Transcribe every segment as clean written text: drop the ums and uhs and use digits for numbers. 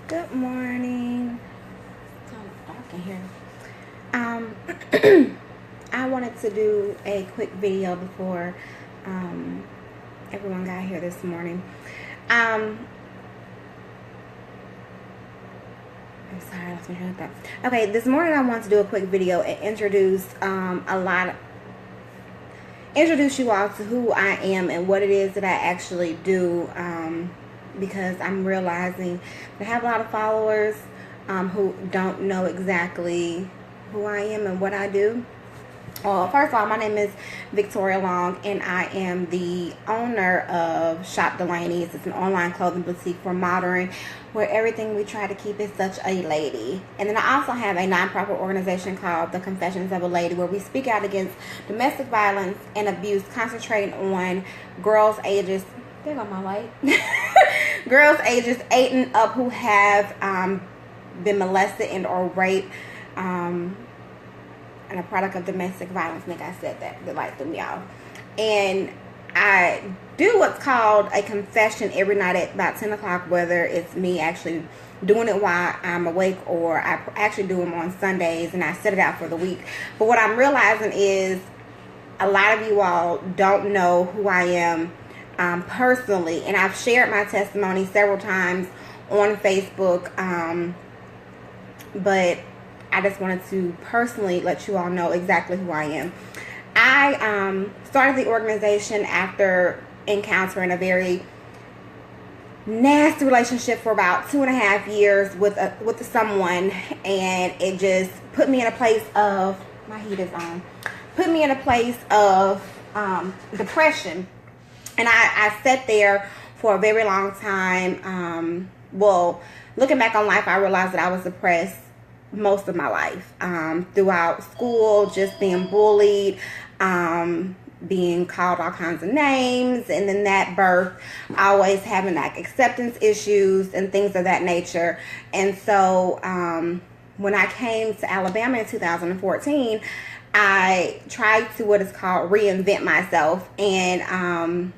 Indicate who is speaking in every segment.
Speaker 1: Good morning. It's kind of dark in here. I wanted to do a quick video before everyone got here this morning. I'm sorry, I lost my train of thought. Okay, this morning I want to do a quick video and introduce introduce you all to who I am and what it is that I actually do. Because I'm realizing that I have a lot of followers who don't know exactly who I am and what I do. Well, first of all, my name is Victoria Long, and I am the owner of Shop Delaney's. It's an online clothing boutique for modern, where everything we try to keep is such a lady. And then I also have a nonprofit organization called The Confessions of a Lady, where we speak out against domestic violence and abuse, concentrating on girls ages, there go my light, girls ages 8 and up who have been molested and or raped and a product of domestic violence. I think I said that. The light threw me off. And I do what's called a confession every night at about 10 o'clock, whether it's me actually doing it while I'm awake or I actually do them on Sundays, and I set it out for the week. But what I'm realizing is a lot of you all don't know who I am personally, and I've shared my testimony several times on Facebook, but I just wanted to personally let you all know exactly who I am. I started the organization after encountering a very nasty relationship for about 2.5 years with someone, and it just put me in a place of, my heat is on, put me in a place of depression. And I sat there for a very long time. Well, looking back on life, I realized that I was depressed most of my life. Throughout school, just being bullied, being called all kinds of names, and then that birth, always having like acceptance issues and things of that nature. And so when I came to Alabama in 2014, I tried to what is called reinvent myself, and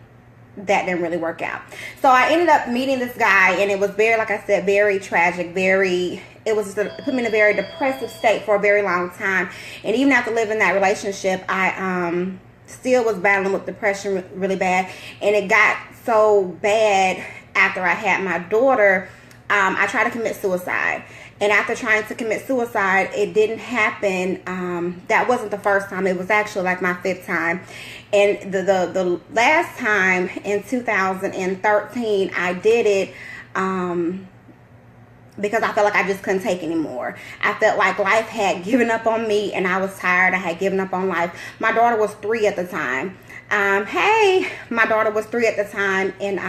Speaker 1: that didn't really work out. So I ended up meeting this guy, and it was very, like I said, very tragic, it put me in a very depressive state for a very long time. And even after living that relationship, I still was battling with depression really bad. And it got so bad after I had my daughter, I tried to commit suicide. And after trying to commit suicide, it didn't happen. That wasn't the first time. It was actually like my 5th time. And the last time in 2013, I did it because I felt like I just couldn't take anymore. I felt like life had given up on me, and I was tired. I had given up on life. My daughter was 3 at the time. My daughter was 3 at the time, and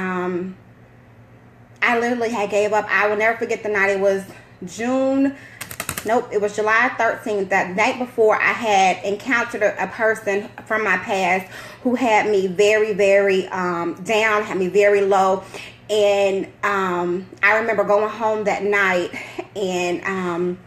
Speaker 1: I literally had gave up. I will never forget the night. It was it was July 13th, that night before. I had encountered a person from my past who had me very, very down, had me very low. And I remember going home that night and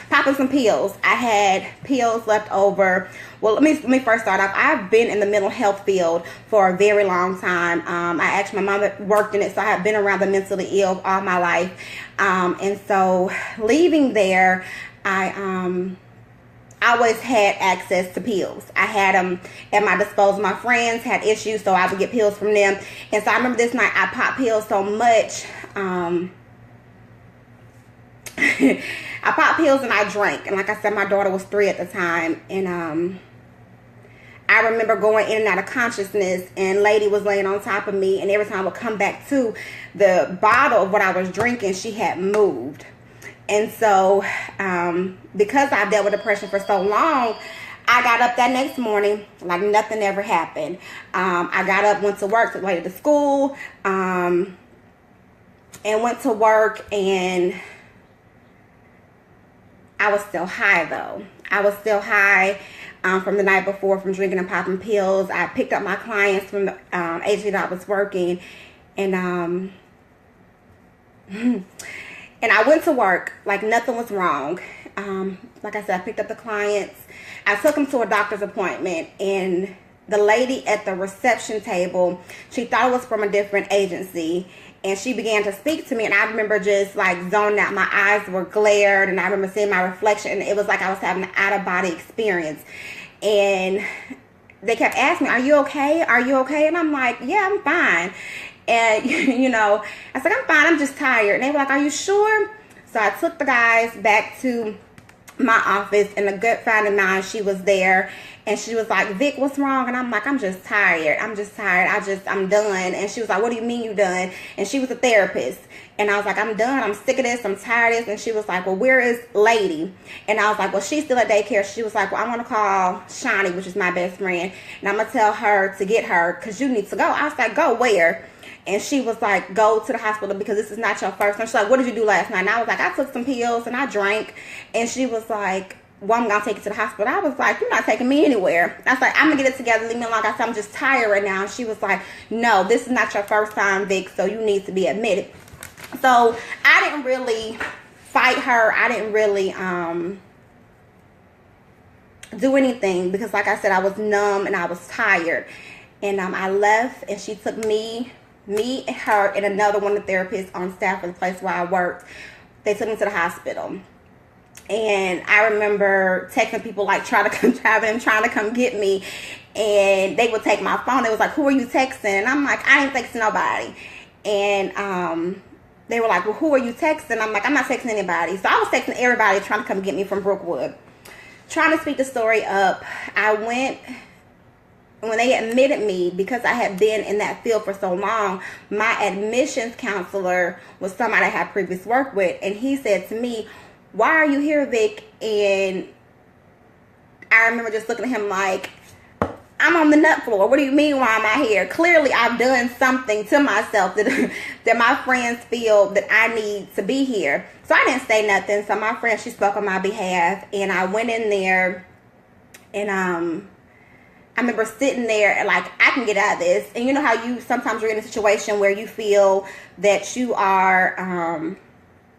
Speaker 1: popping some pills. I had pills left over. Well, let me first start off. I've been in the mental health field for a very long time. My mother worked in it, so I have been around the mentally ill all my life. And so leaving there, I always had access to pills. I had them at my disposal. My friends had issues, so I would get pills from them. And so I remember this night I popped pills so much. I popped pills and I drank. And like I said, my daughter was 3 at the time. And I remember going in and out of consciousness, and lady was laying on top of me. And every time I would come back to the bottle of what I was drinking, she had moved. And so because I dealt with depression for so long, I got up that next morning like nothing ever happened. I got up, went to work, took the lady to school, and went to work, and I was still high though. I was still high from the night before from drinking and popping pills. I picked up my clients from the agency that I was working, and and I went to work like nothing was wrong. Like I said, I picked up the clients. I took them to a doctor's appointment, and the lady at the reception table, she thought it was from a different agency, and she began to speak to me, and I remember just like zoning out. My eyes were glared, and I remember seeing my reflection, and it was like I was having an out-of-body experience. And they kept asking me, are you okay? Are you okay? And I'm like, yeah, I'm fine. And, you know, I said, I'm fine, I'm just tired. And they were like, are you sure? So I took the guys back to my office, and a good friend of mine, she was there, and she was like, Vic, what's wrong? And I'm like, I'm just tired. I'm done. And she was like, what do you mean you done? And she was a therapist. And I was like, I'm done. I'm sick of this. I'm tired of this. And she was like, well, where is Lady? And I was like, well, she's still at daycare. She was like, well, I'm going to call Shawnee, which is my best friend, and I'm going to tell her to get her because you need to go. I was like, go where? And she was like, go to the hospital because this is not your first time. She's like, what did you do last night? And I was like, I took some pills and I drank. And she was like, well, I'm going to take you to the hospital. I was like, you're not taking me anywhere. I was like, I'm going to get it together. Leave me alone. I said, I'm just tired right now. And she was like, no, this is not your first time, Vic, so you need to be admitted. So I didn't really fight her. I didn't really do anything because, like I said, I was numb and I was tired. And I left, and she took me, her, and another one of the therapists on staff at the place where I worked. They took me to the hospital. And I remember texting people, like, trying to come get me. And they would take my phone. They was like, who are you texting? And I'm like, I ain't texting nobody. And they were like, well, who are you texting? I'm like, I'm not texting anybody. So I was texting everybody trying to come get me from Brookwood. Trying to speed the story up, I went... When they admitted me, because I had been in that field for so long, my admissions counselor was somebody I had previously worked with. And he said to me, why are you here, Vic? And I remember just looking at him like, I'm on the nut floor. What do you mean, why am I here? Clearly, I've done something to myself that my friends feel that I need to be here. So I didn't say nothing. So my friend, she spoke on my behalf. And I went in there, and I remember sitting there and like, I can get out of this. And you know how you sometimes you're in a situation where you feel that you are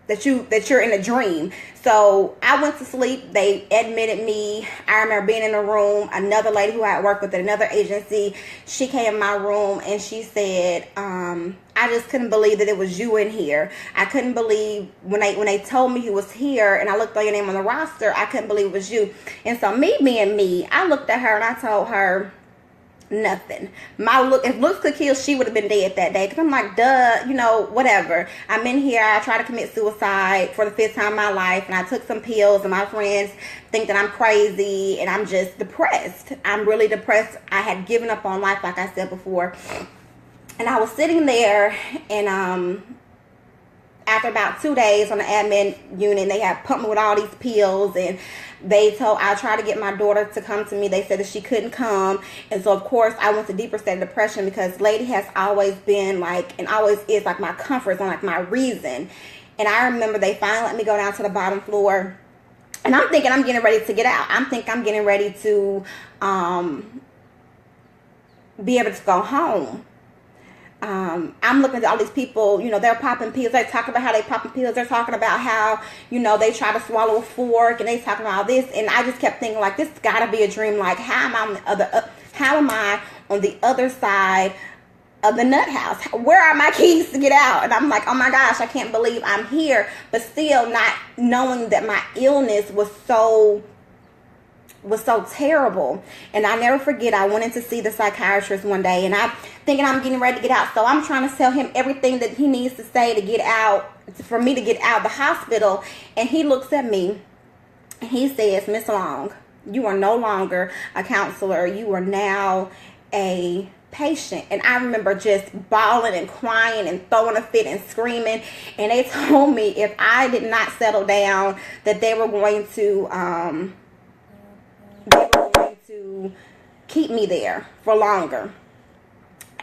Speaker 1: that you're in a dream. So I went to sleep. They admitted me. I remember being in a room. Another lady who I had worked with at another agency, she came in my room and she said, I just couldn't believe that it was you in here. I couldn't believe when they told me you was here and I looked at your name on the roster, I couldn't believe it was you. And so me being me, I looked at her and I told her, nothing. If looks could kill, she would have been dead that day. Because I'm like, duh, you know, whatever. I'm in here. I tried to commit suicide for the 5th time in my life. And I took some pills. And my friends think that I'm crazy. And I'm just depressed. I'm really depressed. I had given up on life, like I said before. And I was sitting there. And after about 2 days on the admin unit, they had pumped me with all these pills. And I tried to get my daughter to come to me. They said that she couldn't come. And so, of course, I went to deeper state of depression because Lady has always been like, and always is like my comfort zone, like my reason. And I remember they finally let me go down to the bottom floor. And I'm thinking I'm getting ready to get out. I'm getting ready to be able to go home. I'm looking at all these people, you know, they're popping pills. They're talking about how they popping pills. They're talking about how, you know, they try to swallow a fork and they talking about all this. And I just kept thinking like, this gotta be a dream. Like, how am I on the other side of the nut house? Where are my keys to get out? And I'm like, oh my gosh, I can't believe I'm here. But still not knowing that my illness was so terrible. And I never forget, I went in to see the psychiatrist one day, and I'm thinking I'm getting ready to get out, so I'm trying to tell him everything that he needs to say to get out, for me to get out of the hospital. And he looks at me and he says, Miss Long, you are no longer a counselor, you are now a patient. And I remember just bawling and crying and throwing a fit and screaming. And they told me if I did not settle down, that they were going to keep me there for longer.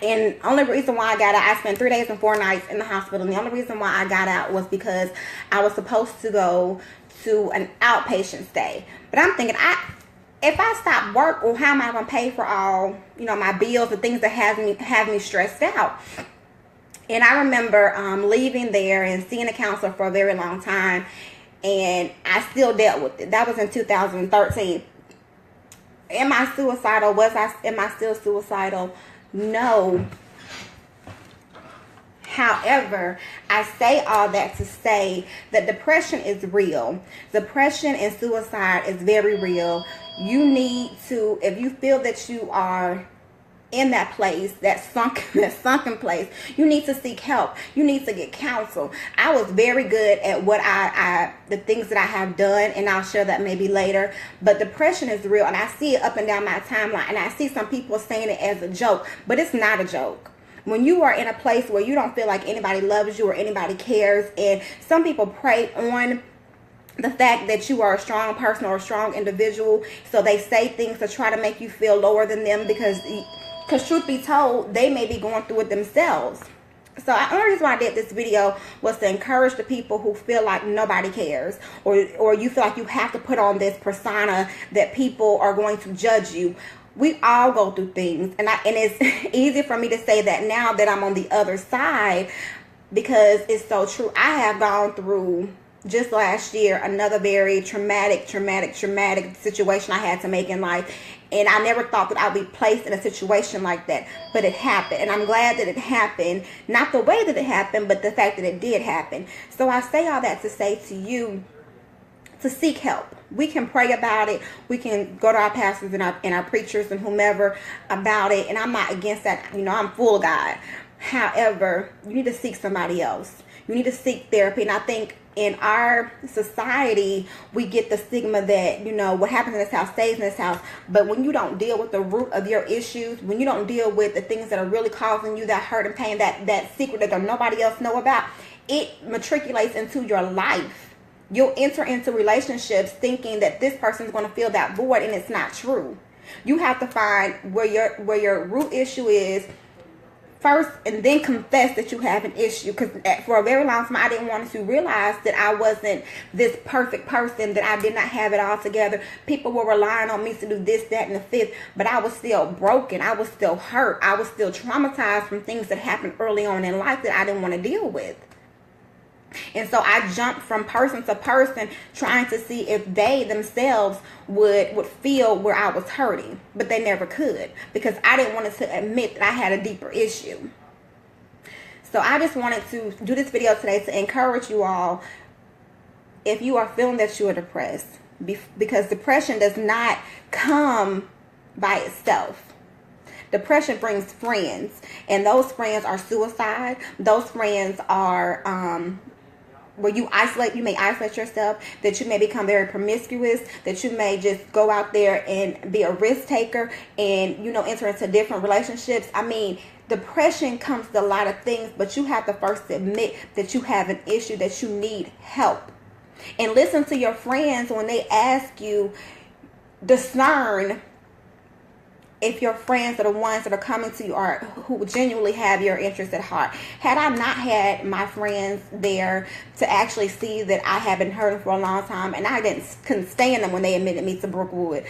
Speaker 1: And only reason why I got out, I spent 3 days and 4 nights in the hospital. And the only reason why I got out was because I was supposed to go to an outpatient stay. But I'm thinking, if I stop work, well, how am I going to pay for all, you know, my bills, the things that have me stressed out? And I remember leaving there and seeing a counselor for a very long time. And I still dealt with it. That was in 2013. Am I suicidal? Am I still suicidal? No. However, I say all that to say that depression is real. Depression and suicide is very real. You need to, if you feel that you are in that place, that sunken place, you need to seek help. You need to get counsel. I was very good at what the things that I have done, and I'll share that maybe later. But depression is real, and I see it up and down my timeline, and I see some people saying it as a joke, but it's not a joke. When you are in a place where you don't feel like anybody loves you or anybody cares, and some people prey on the fact that you are a strong person or a strong individual, so they say things to try to make you feel lower than them, because truth be told, they may be going through it themselves. So the only reason why I did this video was to encourage the people who feel like nobody cares, or you feel like you have to put on this persona that people are going to judge you. We all go through things, and it's easy for me to say that now that I'm on the other side, because it's so true. I have gone through, just last year, another very traumatic situation I had to make in life, and I never thought that I'd be placed in a situation like that, but it happened, and I'm glad that it happened. Not the way that it happened, but the fact that it did happen. So I say all that to say to you to seek help. We can pray about it. We can go to our pastors and our preachers and whomever about it. And I'm not against that. You know, I'm full of God. However, you need to seek somebody else. You need to seek therapy. And I think in our society, we get the stigma that, you know, what happens in this house stays in this house. But when you don't deal with the root of your issues, when you don't deal with the things that are really causing you that hurt and pain, that secret that nobody else know about, it matriculates into your life. You'll enter into relationships thinking that this person is going to fill that void, and it's not true. You have to find where your root issue is first, and then confess that you have an issue. Because for a very long time, I didn't want to realize that I wasn't this perfect person, that I did not have it all together. People were relying on me to do this, that, and the fifth, but I was still broken. I was still hurt. I was still traumatized from things that happened early on in life that I didn't want to deal with. And so I jumped from person to person trying to see if they themselves would feel where I was hurting. But they never could, because I didn't want to admit that I had a deeper issue. So I just wanted to do this video today to encourage you all, if you are feeling that you are depressed, because depression does not come by itself. Depression brings friends, and those friends are suicide. Those friends are where you may isolate yourself, that you may become very promiscuous, that you may just go out there and be a risk taker and, you know, enter into different relationships. I mean, depression comes with a lot of things, but you have to first admit that you have an issue, that you need help. And listen to your friends when they ask you. Discern if your friends are the ones that are coming to you or who genuinely have your interests at heart. Had I not had my friends there to actually see that I had been hurting for a long time, and I couldn't stand them when they admitted me to Brookwood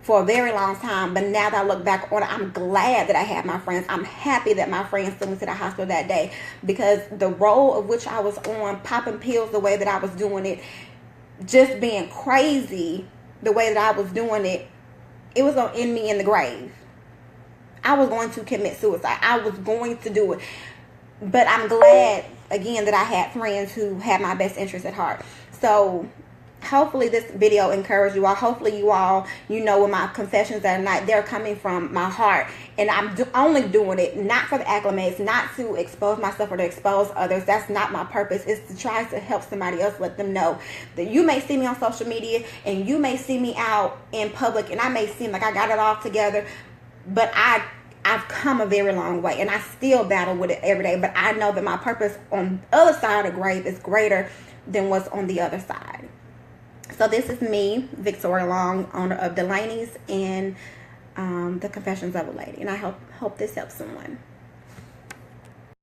Speaker 1: for a very long time, but now that I look back on it, I'm glad that I had my friends. I'm happy that my friends took me to the hospital that day, because the role of which I was on, popping pills the way that I was doing it, just being crazy the way that I was doing it, it was going to end me in the grave. I was going to commit suicide. I was going to do it. But I'm glad, again, that I had friends who had my best interest at heart. So hopefully this video encouraged you all. Hopefully you all, you know, when my confessions at night, they're coming from my heart. And I'm only doing it not for the acclimates, not to expose myself or to expose others. That's not my purpose. It's to try to help somebody else, let them know that you may see me on social media and you may see me out in public and I may seem like I got it all together, but I've come a very long way, and I still battle with it every day. But I know that my purpose on the other side of the grave is greater than what's on the other side. So this is me, Victoria Long, owner of Delaney's and the Confessions of a Lady. And I hope this helps someone.